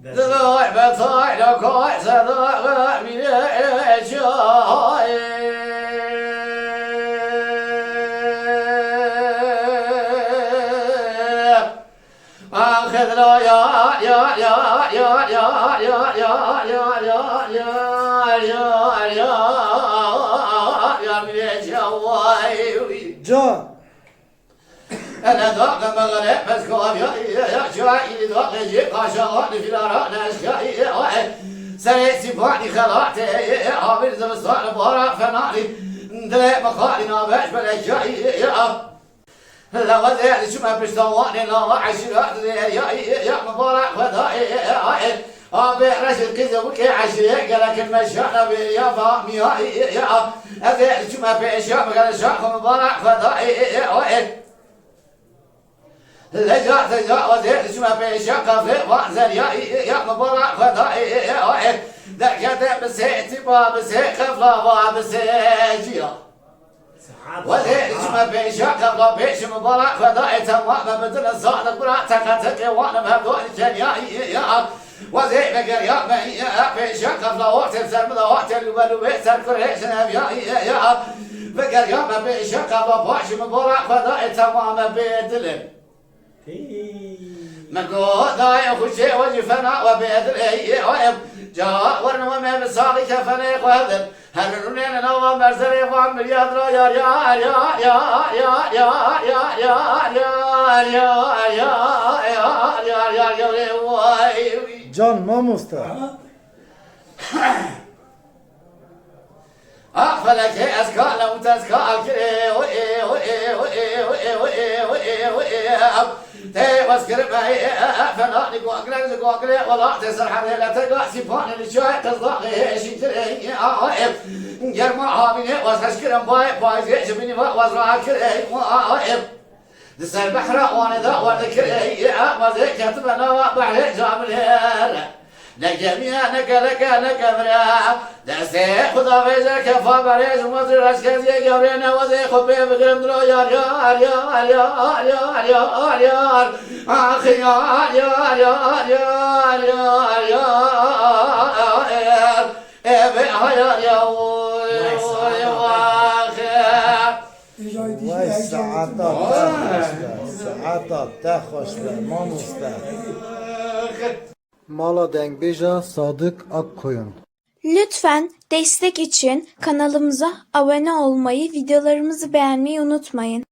Dılay betayla koy sadığı bile çay. Ahedra ya ya ya ya ya ya ya ya ya ya ya bile çay. Can. أنا ذاق مغرب بس كافيا يا شاي ذاق جي قاشات في الأراء نشكاي سري سباني خلعتي عابر زمستان بارا فنالي دلي مخالي نابش بلا شاي لا وزير شو ما بشتواني لا عشرات يا مبارك وداي أبي رشد كذا وكي عشرة قالك المشانا بيا فامي يا أبي شو ما بيشام قال شاخ مبارك وداي لجأت وزير شو ما بيشاق في وانزل يا مبارك وداي ذاك بسيتي بسيخ فلا بسيجيا وزير شو ما بيشاق فلا بيش مبارك وداي تمام بدل الصادق براتك تكي وانا مهدوء يا وزير بقر يا بيشاق فلا وقت السلم وقت الولو بيسر كريش يا بقر يا بيشاق فلا باش مبارك وداي تمام بدل مقود داي خوشي وجفنا وبيدري ويب جاء ورنو ما مساقي كفني قهدر هرنين نوا مرزري وان مرياد را يا يا يا يا يا يا يا يا يا يا يا Can Mamusta. أقفلك أسكال وتسكال واسكر معي فناني قواقلي ولا تسر حريلة تقع سيباني لشوي تصدقي شيتري جرما عاميني واسكرم باي زيش بني وازرع كري دس البحر وانا ذا وذكري وزي كتبنا بحر جامل لجميع نك مرا دسي خدا بيزا كفا بريز ومزر اسكزي قبرنا وزي خبي بغرم درو يار يار يار يار يار يار يار اخي يار يار يار يار يار يار ابي يار يار Vay saatat da hoş be Mamusta. Mala Dengbeja Sadık Akkoyun. Lütfen destek için kanalımıza abone olmayı, videolarımızı beğenmeyi unutmayın.